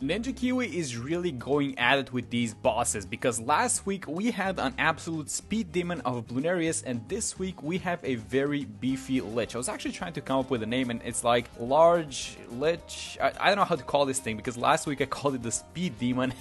Ninja Kiwi is really going at it with these bosses because last week we had an absolute speed demon of Bloonarius, and this week we have a very beefy Lych. I was actually trying to come up with a name, and it's like large Lych. I don't know how to call this thing because last week I called it the speed demon,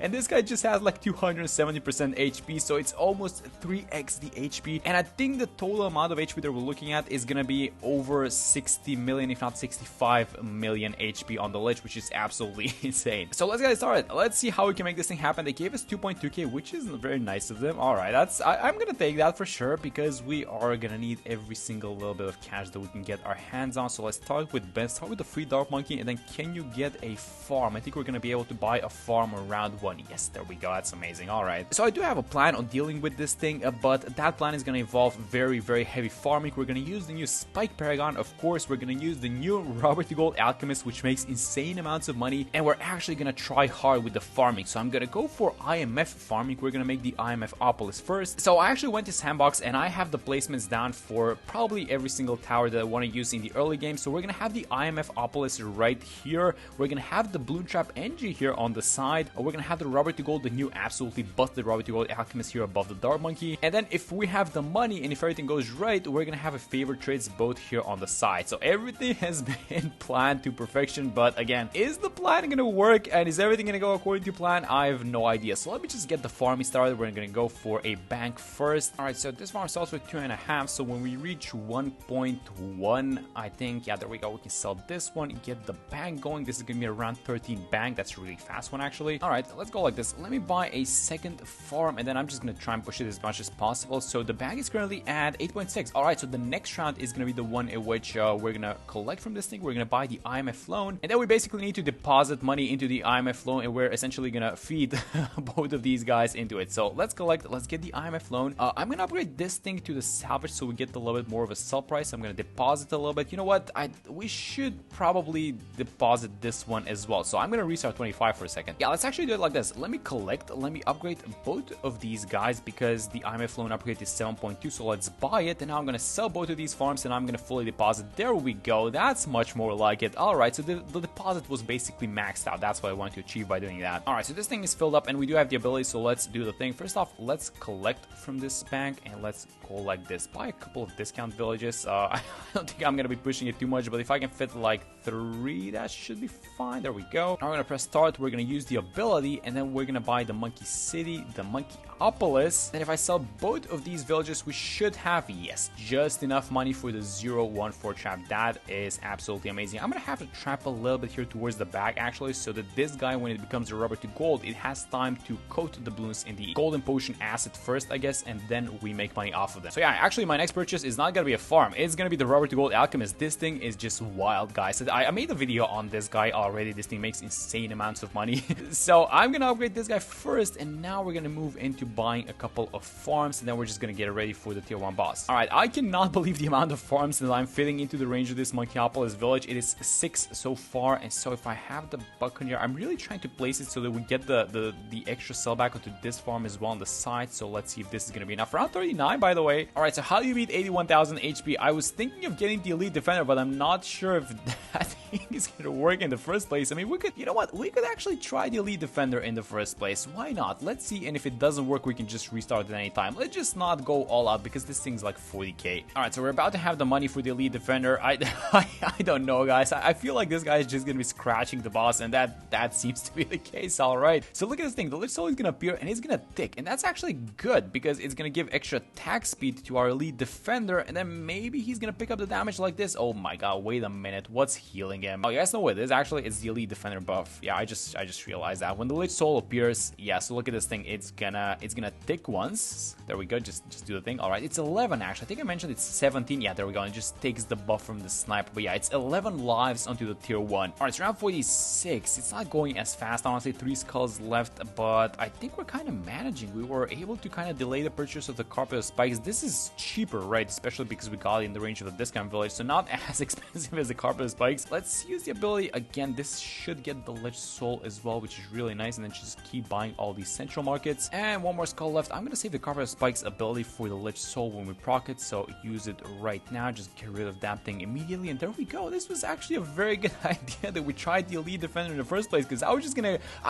and this guy just has like 270% HP, so it's almost 3x the HP. And I think the total amount of HP that we're looking at is gonna be over 60 million, if not 65 million HP on the Lych, which is absolutely insane. So let's get started. Let's see how we can make this thing happen. They gave us 2.2k, which is very nice of them. All right, I'm gonna take that for sure because we are gonna need every single little bit of cash that we can get our hands on. So let's start with Ben. Start with the free Dark Monkey, and then can you get a farm? I think we're gonna be able to buy a farm around 1. Yes, there we go. That's amazing. All right. So I do have a plan on dealing with this thing, but that plan is gonna involve very, very heavy farming. We're gonna use the new Spike Paragon. Of course, we're gonna use the new Robert the Gold Alchemist, which makes insane amounts of money, and we're actually gonna try hard with the farming. So I'm gonna go for IMF farming. We're gonna make the IMF Opolis first. So I actually went to Sandbox, and I have the placements down for probably every single tower that I want to use in the early game. So we're gonna have the IMF Opolis right here. We're gonna have the Bloon Trap NG here on the side. We're gonna have the Robert the Gold, the new absolutely busted Robert the Gold Alchemist here above the Dark Monkey. And then if we have the money and if everything goes right, we're gonna have a favorite trades both here on the side. So everything has been planned to perfection, but again, is the plan gonna work and is everything gonna go according to plan? I have no idea. So let me just get the farming started. We're gonna go for a bank first. All right, so this farm starts with 2.5. So when we reach 1.1, I think, yeah, there we go. We can sell this one, get the bank going. This is gonna be around 13 bank. That's a really fast one, actually. All right, let's go like this. Let me buy a second farm, and then I'm just gonna try and push it as much as possible. So the bank is currently at 8.6. All right, so the next round is gonna be the one in which we're gonna collect from this thing. We're gonna buy the IMF loan, and then we basically need to deposit money into the IMF loan, and we're essentially gonna feed both of these guys into it. So let's collect. Let's get the IMF loan. I'm gonna upgrade this thing to the salvage so we get a little bit more of a sell price. I'm gonna deposit a little bit. You know what? We should probably deposit this one as well. So I'm gonna restart 25 for a second. Yeah, let's actually do it like this. Let me collect. Let me upgrade both of these guys because the IMF loan upgrade is 7.2. So let's buy it, and now I'm gonna sell both of these farms, and I'm gonna fully deposit. There we go. That's much more like it. All right, so the deposit was basically maxed out. That's what I wanted to achieve by doing that. All right, so this thing is filled up, and we do have the ability. So let's do the thing. First off, let's collect from this bank, and let's go like this. Buy a couple of discount villages. I don't think I'm gonna be pushing it too much, but if I can fit like 3, that should be fine. There we go. Now we're gonna press start. We're gonna use the ability, and then we're gonna buy the Monkey City, the Monkey Opolis. And if I sell both of these villages, we should have, yes, just enough money for the 014 trap. That is absolutely amazing. I'm gonna have to trap a little bit here towards the back actually, so that this guy, when it becomes a Robert to Gold, it has time to coat the balloons in the golden potion acid first, I guess, and then we make money off of them. So yeah, actually my next purchase is not gonna be a farm. It's gonna be the Robert to Gold Alchemist. This thing is just wild, guys. I made a video on this guy already. This thing makes insane amounts of money. So I'm gonna upgrade this guy first, and now we're gonna move into buying a couple of farms, and then we're just gonna get ready for the tier 1 boss. All right, I cannot believe the amount of farms that I'm fitting into the range of this Monkeypolis village. It is 6 so far, and so if I have the Buccaneer, I'm really trying to place it so that we get the extra sellback onto this farm as well on the side. So let's see if this is gonna be enough. Round 39, by the way. All right, so how do you beat 81,000 HP? I was thinking of getting the Elite Defender, but I'm not sure if that thing is gonna work in the first place. I mean, we could, you know what? We could actually try the Elite Defender in the first place. Why not? Let's see, and if it doesn't work, we can just restart at any time. Let's just not go all out because this thing's like 40k. All right, so we're about to have the money for the Elite Defender. I don't know, guys. I feel like this guy is just gonna be scratching the boss, and that seems to be the case. All right, so look at this thing. The Lich Soul is gonna appear, and it's gonna tick, and that's actually good because it's gonna give extra attack speed to our Elite Defender, and then maybe he's gonna pick up the damage like this. Oh my god, wait a minute. What's healing him? Oh, you guys know what it is? Actually, it's the Elite Defender buff. Yeah, I just realized that. When the Lich Soul appears, yeah, so look at this thing. It's gonna tick once. There we go. Just do the thing. All right, it's 11 actually. I think I mentioned it's 17. Yeah, there we go. It just takes the buff from the sniper. But yeah, it's 11 lives onto the tier 1. All right, it's round 46. It's not going as fast, honestly. 3 skulls left, but I think we're kind of managing. We were able to kind of delay the purchase of the Carpet of Spikes. This is cheaper, right? Especially because we got it in the range of the discount village, so not as expensive as the Carpet of Spikes. Let's let's use the ability again. This should get the Lich Soul as well, which is really nice, and then just keep buying all these central markets. And one more skull left. I'm gonna save the Carpet of Spikes ability for the Lich Soul when we proc it, so use it right now. Just get rid of that thing immediately, and there we go. This was actually a very good idea that we tried the Elite Defender in the first place, because I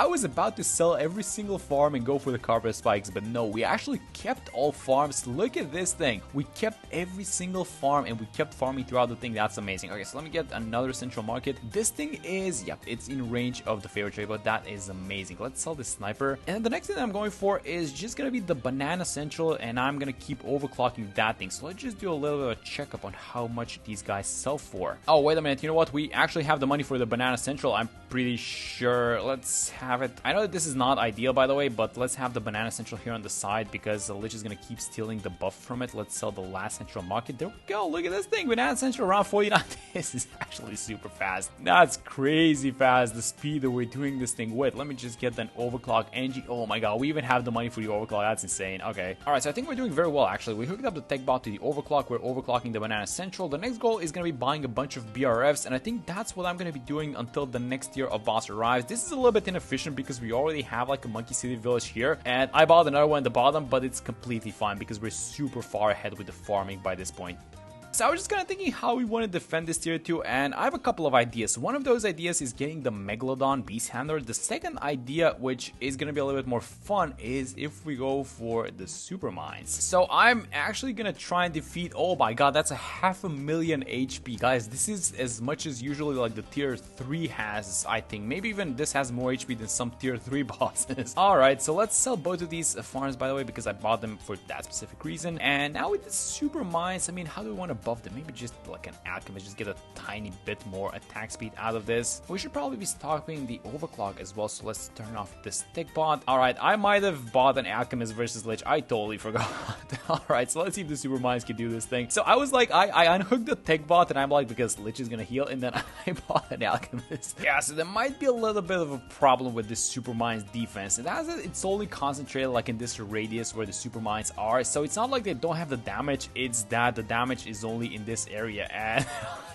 was about to sell every single farm and go for the Carpet of Spikes, but no, we actually kept all farms. Look at this thing. We kept every single farm, and we kept farming throughout the thing. That's amazing. Okay, so let me get another central market. This thing is, yep, it's in range of the favorite trade, but that is amazing. Let's sell this sniper. And the next thing that I'm going for is just gonna be the banana central, and I'm gonna keep overclocking that thing. So let's just do a little bit of a checkup on how much these guys sell for. Oh, wait a minute. You know what? We actually have the money for the banana central. I'm pretty sure. Let's have it. I know that this is not ideal, by the way, but let's have the banana central here on the side because the Lich is gonna keep stealing the buff from it. Let's sell the last central market. There we go. Look at this thing. Banana central around 49. This is actually super fast. That's crazy fast. The speed that we're doing this thing with. Let me just get an overclock NG. Oh my god, we even have the money for the overclock. That's insane. Okay. Alright, so I think we're doing very well actually. We hooked up the tech bot to the overclock. We're overclocking the banana central. The next goal is going to be buying a bunch of BRFs, and I think that's what I'm going to be doing until the next tier of boss arrives. This is a little bit inefficient because we already have like a Monkey City village here, and I bought another one at the bottom, but it's completely fine because we're super far ahead with the farming by this point. So I was just kind of thinking how we want to defend this tier 2, and I have a couple of ideas. One of those ideas is getting the Megalodon Beast Handler. The second idea, which is going to be a little bit more fun, is if we go for the Super Mines. So I'm actually going to try and defeat, oh my god, that's a 500,000 HP. Guys, this is as much as usually like the tier 3 has, I think. Maybe even this has more HP than some tier 3 bosses. Alright, so let's sell both of these farms, by the way, because I bought them for that specific reason. And now with the Super Mines, I mean, how do we want to buff them? Maybe just like an alchemist, just get a tiny bit more attack speed out of this. We should probably be stocking the overclock as well, so let's turn off the stick bot. Alright, I might have bought an alchemist versus Lich. I totally forgot. Alright, so let's see if the Super Mines can do this thing. So I was like, I unhooked the tech bot, and I'm like, because Lich is gonna heal, and then I bought an alchemist. Yeah, so there might be a little bit of a problem with this Super Mines defense. It's only concentrated like in this radius where the Super Mines are, so it's not like they don't have the damage, it's that the damage is only in this area, and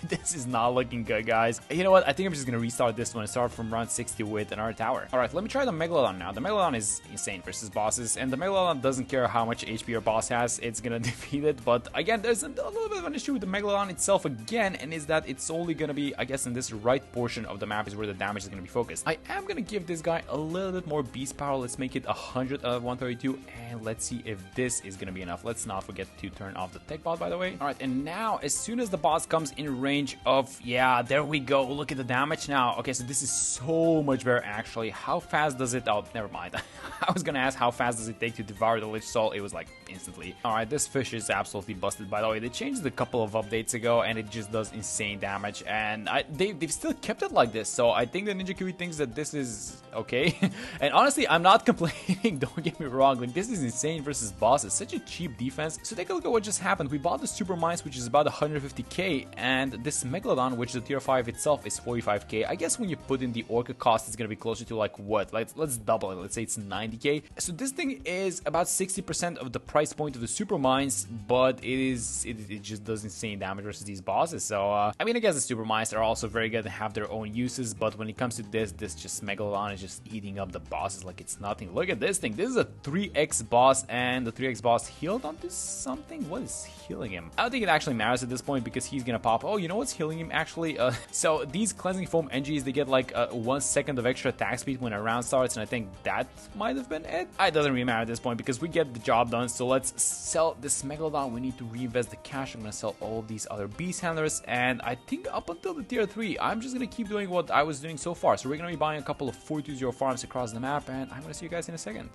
this is not looking good, guys. You know what? I think I'm just gonna restart this one and start from round 60 with another tower. Alright, let me try the Megalodon now. The Megalodon is insane versus bosses, and the Megalodon doesn't care how much HP your boss has, it's gonna defeat it. But again, there's a little bit of an issue with the Megalodon itself again, and is that it's only gonna be, I guess, in this right portion of the map is where the damage is gonna be focused. I am gonna give this guy a little bit more beast power. Let's make it 100 out of 132, and let's see if this is gonna be enough. Let's not forget to turn off the tech bot, by the way. Alright, and now as soon as the boss comes in range of, yeah, there we go. Look at the damage now. Okay, so this is so much better actually. How fast does it, oh, never mind. I was gonna ask how fast does it take to devour the Lich Soul. It was like instantly. Alright, this fish is absolutely busted, by the way. They changed it a couple of updates ago, and it just does insane damage, and they've still kept it like this, so I think the Ninja Kiwi thinks that this is okay. And honestly, I'm not complaining, don't get me wrong. Like, this is insane versus bosses. Such a cheap defense. So take a look at what just happened. We bought the Super Mines, which is about 150k, and this Megalodon, which is the tier 5 itself, is 45k. I guess when you put in the Orca cost, it's gonna be closer to like what? Let's double it. Let's say it's 90k. So this thing is about 60% of the price point of the Super Mines, but it just does insane damage versus these bosses. So I mean, I guess the Super Mines are also very good and have their own uses, but when it comes to this just Megalodon is just eating up the bosses like it's nothing. Look at this thing. This is a 3x boss, and the 3x boss healed onto something. What is healing him? I don't think it actually matters at this point because he's gonna pop. Oh, you know what's healing him actually? So these cleansing foam NGs, they get like 1 second of extra attack speed when a round starts, and I think that might have been it. It doesn't really matter at this point because we get the job done. So let's sell this Megalodon. We need to reinvest the cash. I'm gonna sell all of these other beast handlers, and I think up until the tier 3, I'm just gonna keep doing what I was doing so far. So we're gonna be buying a couple of 420 farms across the map, and I'm gonna see you guys in a second.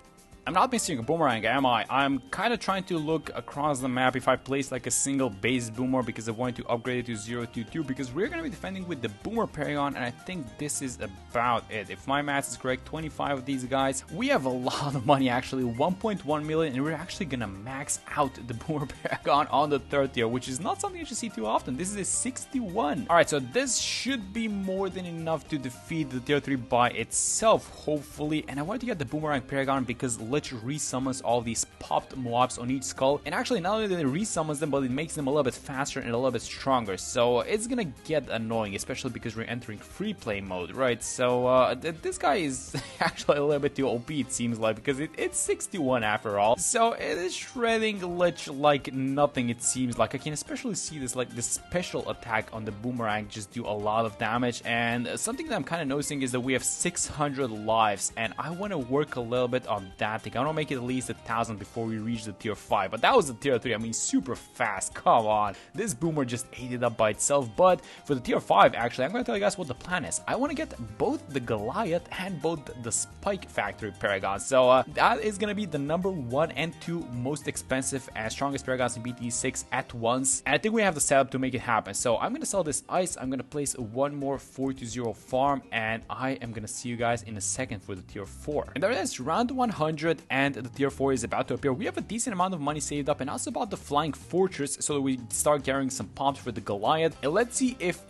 I'm not missing a boomerang, am I? I'm kind of trying to look across the map if I place like a single base boomer because I want to upgrade it to 022 because we're going to be defending with the boomer Paragon, and I think this is about it. If my math is correct, 25 of these guys. We have a lot of money actually, 1.1 million, and we're actually going to max out the boomer Paragon on the 3rd tier, which is not something you should see too often. This is a 61. Alright, so this should be more than enough to defeat the tier 3 by itself, hopefully. And I wanted to get the boomerang Paragon because Lich resummons all these popped mobs on each skull, and actually not only that it resummons them, but it makes them a little bit faster and a little bit stronger. So it's gonna get annoying, especially because we're entering free play mode, right? So this guy is actually a little bit too OP, it seems like, because it's 61 after all. So it is shredding Lich like nothing, it seems like. I can especially see this, like, this special attack on the boomerang just do a lot of damage. And something that I'm kind of noticing is that we have 600 lives, and I want to work a little bit on that thing. I want to make it at least 1,000 before we reach the tier 5, but that was the tier 3. I mean, super fast. Come on, this boomer just ate it up by itself. But for the tier 5, actually, I'm going to tell you guys what the plan is. I want to get both the Goliath and both the Spike Factory Paragon. So that is going to be the number 1 and 2 most expensive and strongest Paragons in BT6 at once, and I think we have the setup to make it happen. So I'm going to sell this ice, I'm going to place one more 4-0 farm, and I am going to see you guys in a second for the tier 4. And there it is, round 100, and the tier 4 is about to appear. We have a decent amount of money saved up, and also about the Flying Fortress so that we start carrying some pops for the Goliath. And let's see if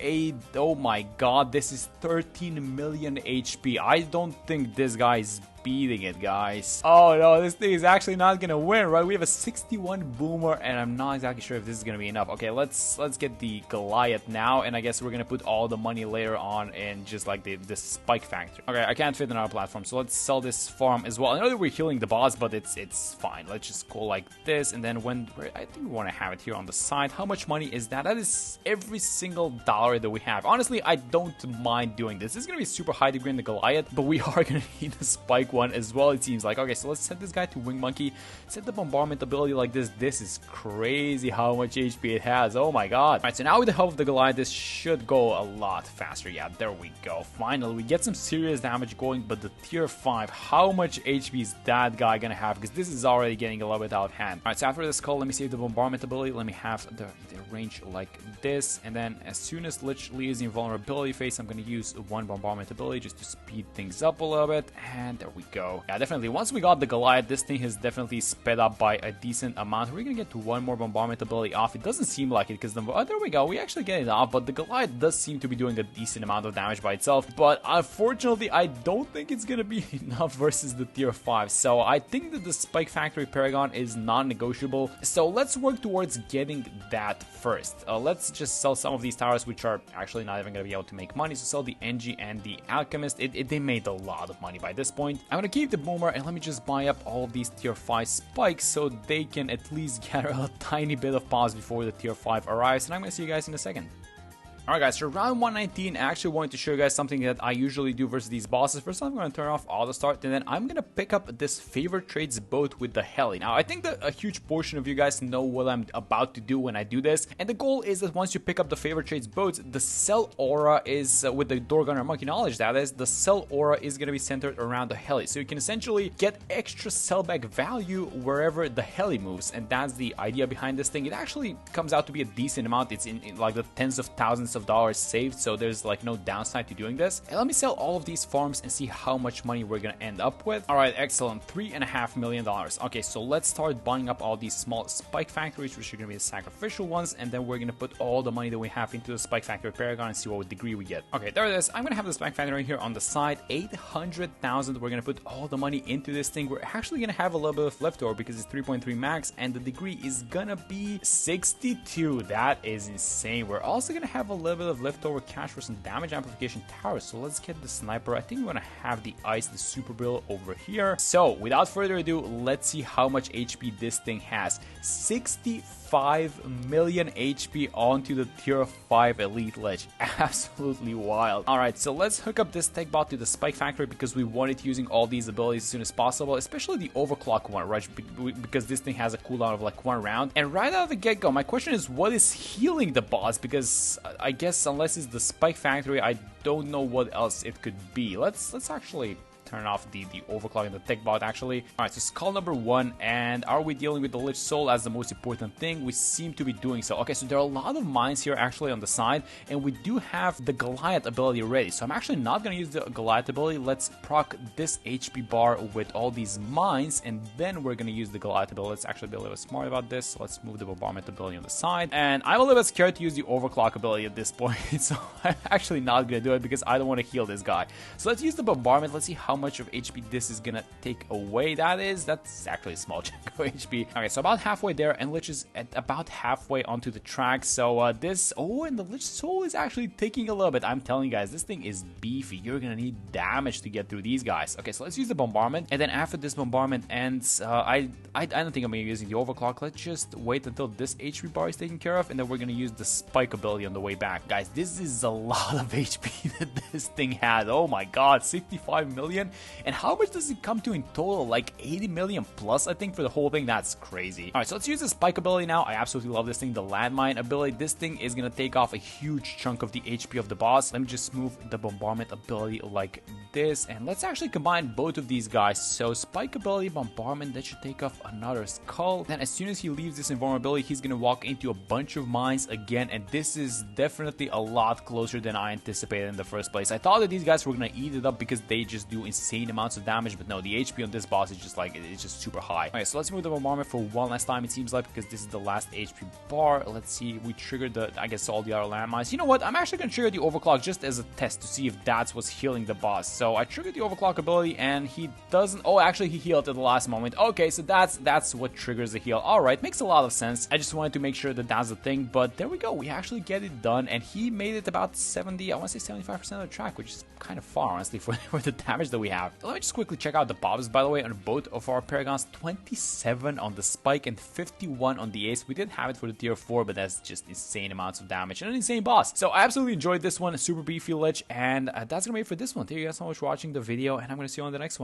oh my god, this is 13 million HP. I don't think this guy is beating it, guys. Oh no, this thing is actually not gonna win, right? We have a 61 boomer, and I'm not exactly sure if this is gonna be enough. Okay, let's get the Goliath now, and I guess we're gonna put all the money later on in just like the Spike Factory. Okay, I can't fit in our platform, so let's sell this farm as well. I know that we're healing the boss, but it's fine. Let's just go like this, and then I think we want to have it here on the side. How much money is that? That is every single dollar that we have. Honestly, I don't mind doing this. This is gonna be super high degree in the Goliath, but we are gonna need the Spike one as well, it seems like. Okay, so let's set this guy to Wing Monkey, set the bombardment ability like this. This is crazy how much HP it has. Oh my god. Alright, so now with the help of the Goliath, this should go a lot faster. Yeah, there we go. Finally, we get some serious damage going, but the tier 5, how much HP is that guy gonna have? Because this is already getting a little bit out of hand. Alright, so after this call, let me save the bombardment ability. Let me have the range like this, and then as soon as Lich leaves the invulnerability phase, I'm gonna use one bombardment ability just to speed things up a little bit, and there we go. Yeah, definitely. Once we got the Goliath, this thing has definitely sped up by a decent amount. We're gonna get to one more bombardment ability off. It doesn't seem like it because there we go. We actually get it off, but the Goliath does seem to be doing a decent amount of damage by itself. But unfortunately, I don't think it's gonna be enough versus the tier 5. So I think that the Spike Factory Paragon is non-negotiable. So let's work towards getting that first. Let's just sell some of these towers, which are actually not even gonna be able to make money. So sell the NG and the Alchemist. They made a lot of money by this point. I'm gonna keep the boomer, and let me just buy up all of these tier 5 spikes so they can at least gather a tiny bit of pause before the tier 5 arrives, and I'm gonna see you guys in a second. Alright guys, so round 119, I actually wanted to show you guys something that I usually do versus these bosses. First I'm going to turn off auto start, and then I'm going to pick up this favorite trades boat with the heli. Now I think that a huge portion of you guys know what I'm about to do when I do this, and the goal is that once you pick up the favorite trades boats, the cell aura is, with the door gunner monkey knowledge that is, the cell aura is going to be centered around the heli. So you can essentially get extra sellback value wherever the heli moves, and that's the idea behind this thing. It actually comes out to be a decent amount. It's in like the tens of thousands of dollars saved, so there's like no downside to doing this. And let me sell all of these farms and see how much money we're gonna end up with. All right, excellent, $3.5 million. Okay, so let's start buying up all these small spike factories, which are gonna be the sacrificial ones, and then we're gonna put all the money that we have into the Spike Factory Paragon and see what degree we get. Okay, there it is. I'm gonna have the Spike Factory right here on the side, 800,000. We're gonna put all the money into this thing. We're actually gonna have a little bit of leftover because it's 3.3 max, and the degree is gonna be 62. That is insane. We're also gonna have a little bit of leftover cash for some damage amplification towers. So let's get the sniper. I think we're gonna have the ice, the super bill over here. So without further ado, let's see how much HP this thing has. 65 million HP onto the tier 5 elite lich. Absolutely wild. Alright, so let's hook up this tech bot to the Spike Factory because we want it using all these abilities as soon as possible, especially the overclock one, right? Because this thing has a cooldown of like 1 round. And right out of the get-go, my question is, what is healing the boss? Because I guess unless it's the Spike Factory, I don't know what else it could be. Let's actually turn off the overclock and the tech bot actually. Alright, so skull number 1, and are we dealing with the Lich Soul as the most important thing? We seem to be doing so. Okay, so there are a lot of mines here actually on the side, and we do have the Goliath ability ready. So I'm actually not going to use the Goliath ability. Let's proc this HP bar with all these mines, and then we're going to use the Goliath ability. Let's actually be a little bit smart about this. So let's move the bombardment ability on the side, and I'm a little bit scared to use the overclock ability at this point, so I'm actually not going to do it because I don't want to heal this guy. So let's use the bombardment. Let's see how much of HP this is gonna take away. That's actually a small chunk of HP. Okay, so about halfway there, and Lych is at about halfway onto the track. So and the Lych Soul is actually taking a little bit. I'm telling you guys, this thing is beefy. You're gonna need damage to get through these guys. Okay, so let's use the bombardment, and then after this bombardment ends, I don't think I'm gonna be using the overclock. Let's just wait until this HP bar is taken care of, and then we're gonna use the spike ability on the way back. Guys, this is a lot of HP that this thing has. Oh my god, 65 million. And how much does it come to in total? Like 80 million plus, I think, for the whole thing. That's crazy. Alright, so let's use the spike ability now. I absolutely love this thing. The landmine ability. This thing is gonna take off a huge chunk of the HP of the boss. Let me just move the bombardment ability like this, and let's actually combine both of these guys. So spike ability, bombardment, that should take off another skull. Then as soon as he leaves this invulnerability, he's gonna walk into a bunch of mines again, and this is definitely a lot closer than I anticipated in the first place. I thought that these guys were gonna eat it up because they just do insane amounts of damage, but no, the HP on this boss is just like, it's just super high. Okay, so let's move the bombardment for one last time, it seems like, because this is the last HP bar. Let's see, we triggered I guess all the other landmines. You know what, I'm actually gonna trigger the overclock just as a test to see if that's what's healing the boss. So I triggered the overclock ability, and he doesn't, oh, actually he healed at the last moment. Okay, so that's what triggers the heal. Alright, makes a lot of sense. I just wanted to make sure that that's the thing, but there we go, we actually get it done, and he made it about 70, I want to say 75% of the track, which is kind of far, honestly, for the damage that we have. So let me just quickly check out the buffs, by the way, on both of our paragons. 27 on the spike and 51 on the ace. We did have it for the tier 4, but that's just insane amounts of damage and an insane boss. So I absolutely enjoyed this one, super beefy Lych, and that's gonna be it for this one. Thank you guys so much for watching the video, and I'm gonna see you on the next one.